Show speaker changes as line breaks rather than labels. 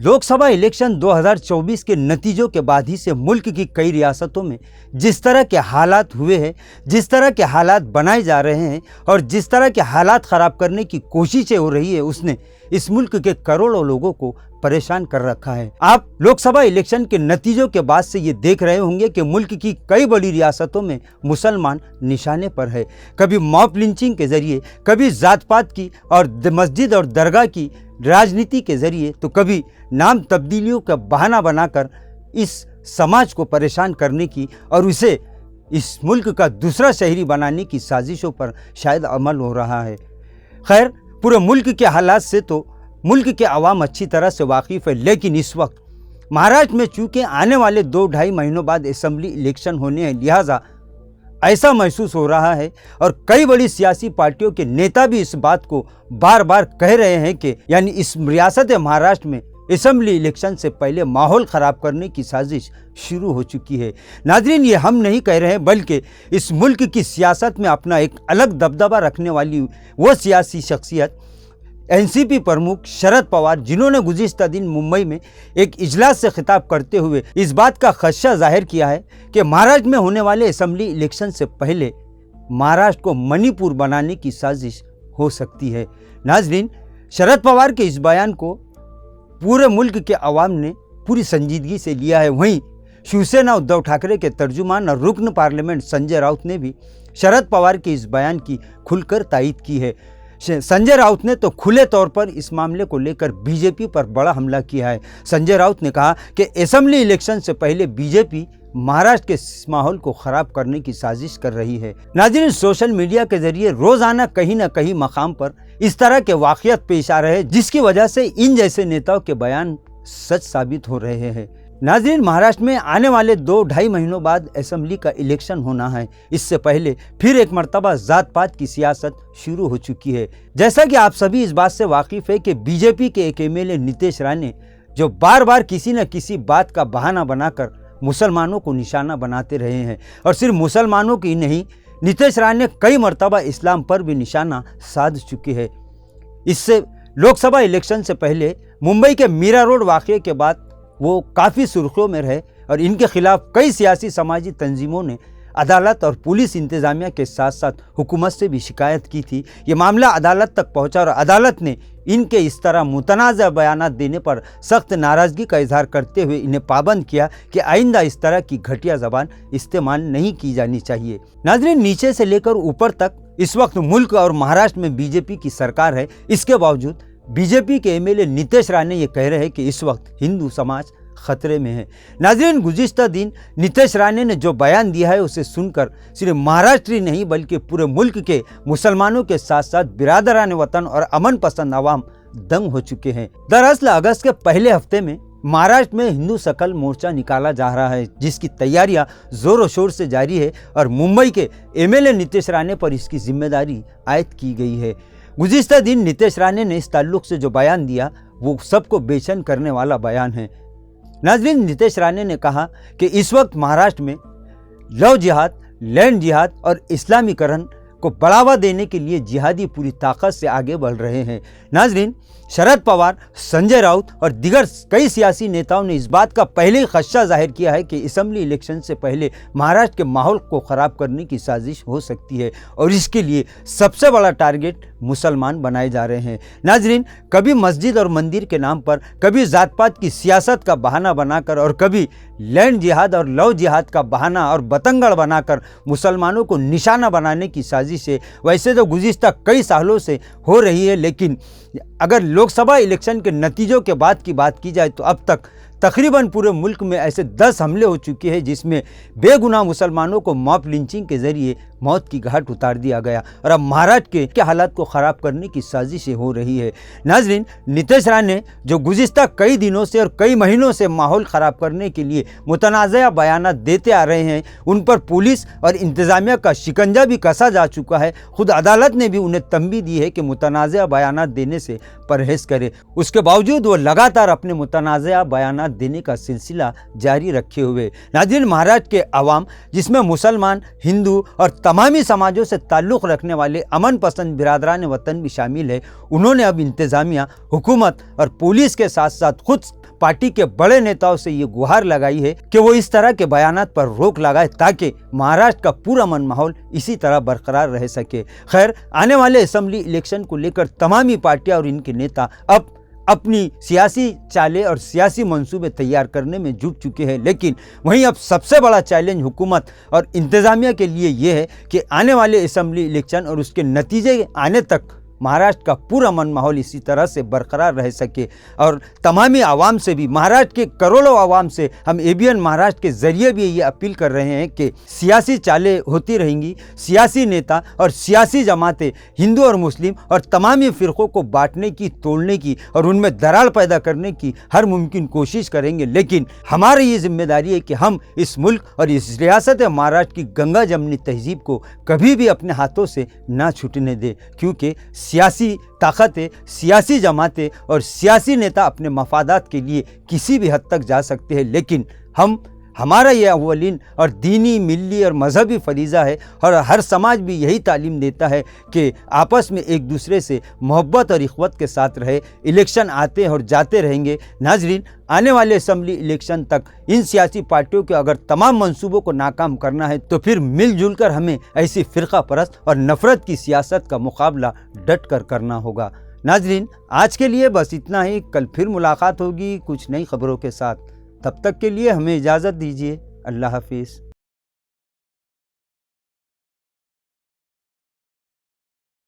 Lok Sabha election 2024 के नतीजों के बाद ही से मुल्क की कई रियासतों में जिस तरह के हालात हुए हैं, जिस तरह के हालात बनाए जा रहे हैं और जिस तरह के हालात ख़राब करने की कोशिशें हो रही है, उसने इस मुल्क के करोड़ों लोगों को परेशान कर रखा है। आप लोकसभा इलेक्शन के नतीजों के बाद से ये देख रहे होंगे कि मुल्क की कई बड़ी रियासतों में मुसलमान निशाने पर है। कभी मॉब लिंचिंग के जरिए, कभी जात पात की और मस्जिद और दरगाह की राजनीति के जरिए, तो कभी नाम तब्दीलियों का बहाना बनाकर इस समाज को परेशान करने की और उसे इस मुल्क का दूसरा शहरी बनाने की साजिशों पर शायद अमल हो रहा है। खैर, पूरे मुल्क के हालात से तो मुल्क के अवाम अच्छी तरह से वाकिफ़ है, लेकिन इस वक्त महाराष्ट्र में चूँकि आने वाले 2-2.5 महीनों बाद असेंबली इलेक्शन होने हैं, लिहाजा ऐसा महसूस हो रहा है और कई बड़ी सियासी पार्टियों के नेता भी इस बात को बार बार कह रहे हैं कि यानी इस रियासत महाराष्ट्र में असेंबली इलेक्शन से पहले माहौल ख़राब करने की साजिश शुरू हो चुकी है। नाज़रीन, ये हम नहीं कह रहे हैं, बल्कि इस मुल्क की सियासत में अपना एक अलग दबदबा रखने वाली वो सियासी शख्सियत एनसीपी प्रमुख शरद पवार, जिन्होंने गुज़िश्ता दिन मुंबई में एक इजलास से खिताब करते हुए इस बात का खदशा जाहिर किया है कि महाराष्ट्र में होने वाले असेंबली इलेक्शन से पहले महाराष्ट्र को मणिपुर बनाने की साजिश हो सकती है। नाज़रीन, शरद पवार के इस बयान को पूरे मुल्क के अवाम ने पूरी संजीदगी से लिया है। वहीं शिवसेना उद्धव ठाकरे के तर्जुमान और रुकन पार्लियामेंट संजय राउत ने भी शरद पवार के इस बयान की खुलकर तायीद की है। संजय राउत ने तो खुले तौर पर इस मामले को लेकर बीजेपी पर बड़ा हमला किया है। संजय राउत ने कहा कि असेंबली इलेक्शन से पहले बीजेपी महाराष्ट्र के माहौल को खराब करने की साजिश कर रही है। नाज़रीन, सोशल मीडिया के जरिए रोजाना कहीं न कहीं मकाम पर इस तरह के वाक़ियात पेश आ रहे हैं, जिसकी वजह से इन जैसे नेताओं के बयान सच साबित हो रहे हैं। नाज़रीन, महाराष्ट्र में आने वाले 2-2.5 महीनों बाद असेंबली का इलेक्शन होना है। इससे पहले फिर एक मरतबा जात पात की सियासत शुरू हो चुकी है। जैसा कि आप सभी इस बात से वाकिफ़ है कि बीजेपी के एक एमएलए नीतीश राणे, जो बार बार किसी न किसी बात का बहाना बनाकर मुसलमानों को निशाना बनाते रहे हैं, और सिर्फ मुसलमानों की नहीं, नीतीश राणे कई मरतबा इस्लाम पर भी निशाना साध चुके हैं। इससे लोकसभा इलेक्शन से पहले मुंबई के मीरा रोड वाक़ये के बाद वो काफ़ी सुर्खियों में रहे और इनके खिलाफ कई सियासी समाजी तंजीमों ने अदालत और पुलिस इंतज़ामिया के साथ साथ हुकूमत से भी शिकायत की थी। ये मामला अदालत तक पहुंचा और अदालत ने इनके इस तरह मुतनाज़ा बयानात देने पर सख्त नाराज़गी का इजहार करते हुए इन्हें पाबंद किया कि आइंदा इस तरह की घटिया ज़बान इस्तेमाल नहीं की जानी चाहिए। नाज़रीन, नीचे से लेकर ऊपर तक इस वक्त मुल्क और महाराष्ट्र में बीजेपी की सरकार है। इसके बावजूद बीजेपी के एमएलए नीतीश राणे ये कह रहे हैं कि इस वक्त हिंदू समाज खतरे में है। नाज़रीन, गुज़िश्ता दिन नीतीश राणे ने जो बयान दिया है उसे सुनकर सिर्फ महाराष्ट्र ही नहीं बल्कि पूरे मुल्क के मुसलमानों के साथ साथ बिरादरान वतन और अमन पसंद अवाम दंग हो चुके हैं। दरअसल अगस्त के पहले हफ्ते में महाराष्ट्र में हिंदू सकल मोर्चा निकाला जा रहा है, जिसकी तैयारियां जोरों शोर से जारी है और मुंबई के एमएलए नीतीश राणे पर इसकी जिम्मेदारी आयद की गई है। गुज़िश्ता दिन नीतीश राणे ने इस ताल्लुक से जो बयान दिया वो सबको बेचैन करने वाला बयान है। नाज़रीन, नीतीश राणे ने कहा कि इस वक्त महाराष्ट्र में लव जिहाद, लैंड जिहाद और इस्लामीकरण को बढ़ावा देने के लिए जिहादी पूरी ताकत से आगे बढ़ रहे हैं। नाज़रीन, शरद पवार, संजय राउत और दीगर कई सियासी नेताओं ने इस बात का पहले ही खदशा जाहिर किया है कि असेंबली इलेक्शन से पहले महाराष्ट्र के माहौल को ख़राब करने की साजिश हो सकती है और इसके लिए सबसे बड़ा टारगेट मुसलमान बनाए जा रहे हैं। नाज़रीन, कभी मस्जिद और मंदिर के नाम पर, कभी जात पात की सियासत का बहाना बनाकर और कभी लैंड जिहाद और लव जिहाद का बहाना और बतंगड़ बनाकर मुसलमानों को निशाना बनाने की साजिश है। वैसे तो गुज़िश्ता कई सालों से हो रही है, लेकिन अगर लोकसभा इलेक्शन के नतीजों के बाद की बात की जाए तो अब तक तकरीबन पूरे मुल्क में ऐसे 10 हमले हो चुके हैं जिसमें बेगुनाह मुसलमानों को मॉब लिंचिंग के जरिए मौत की घाट उतार दिया गया और अब महाराष्ट्र के हालात को ख़राब करने की साजिशें हो रही है। नाज़रीन, नीतीश राणे जो गुज़िश्ता कई दिनों से और कई महीनों से माहौल ख़राब करने के लिए मुतनाज़ा बयानात देते आ रहे हैं, उन पर पुलिस और इंतज़ामिया का शिकंजा भी कसा जा चुका है। खुद अदालत ने भी उन्हें तंबीह दी है कि मुतनाज़ा बयानात देने से परहेज़ करें। उसके बावजूद वो लगातार अपने मुतनाज़ा बयानात देने का सिलसिला जारी रखे हुए। नाज़रीन, महाराष्ट्र के अवाम, जिसमें मुसलमान, हिंदू और तमामी समाजों से ताल्लुक़ रखने वाले अमन पसंद बिरादरान वतन भी शामिल है, उन्होंने अब इंतज़ामिया, हुकूमत और पुलिस के साथ साथ खुद पार्टी के बड़े नेताओं से ये गुहार लगाई है कि वो इस तरह के बयानात पर रोक लगाए ताकि महाराष्ट्र का पूरा अमन माहौल इसी तरह बरकरार रह सके। खैर, आने वाले असेंबली इलेक्शन को लेकर तमामी पार्टियां और इनके नेता अब अपनी सियासी चालें और सियासी मंसूबे तैयार करने में जुट चुके हैं, लेकिन वहीं अब सबसे बड़ा चैलेंज हुकूमत और इंतज़ामिया के लिए ये है कि आने वाले असेंबली इलेक्शन और उसके नतीजे आने तक महाराष्ट्र का पूरा अमन माहौल इसी तरह से बरकरार रह सके। और तमामी आवाम से भी, महाराष्ट्र के करोड़ों आवाम से हम ABN महाराष्ट्र के ज़रिए भी ये अपील कर रहे हैं कि सियासी चालें होती रहेंगी, सियासी नेता और सियासी जमातें हिंदू और मुस्लिम और तमामी फ़िरक़ों को बांटने की, तोड़ने की और उनमें दरार पैदा करने की हर मुमकिन कोशिश करेंगे, लेकिन हमारी ये जिम्मेदारी है कि हम इस मुल्क और इस रियासत महाराष्ट्र की गंगा जमनी तहजीब को कभी भी अपने हाथों से ना छूटने दें, क्योंकि सियासी ताकतें, सियासी जमातें और सियासी नेता अपने मफादात के लिए किसी भी हद तक जा सकते हैं, लेकिन हमारा ये अव्वलीन और दीनी, मिल्ली और मजहबी फरीज़ा है और हर समाज भी यही तालीम देता है कि आपस में एक दूसरे से मोहब्बत और इख़्वत के साथ रहे। इलेक्शन आते और जाते रहेंगे। नाजरीन, आने वाले असेंबली इलेक्शन तक इन सियासी पार्टियों के अगर तमाम मंसूबों को नाकाम करना है तो फिर मिलजुल कर हमें ऐसी फ़िरका परस्त और नफ़रत की सियासत का मुकाबला डट कर करना होगा। नाजरीन, आज के लिए बस इतना ही। कल फिर मुलाकात होगी कुछ नई खबरों के साथ। तब तक के लिए हमें इजाज़त दीजिए। अल्लाह हाफिज़।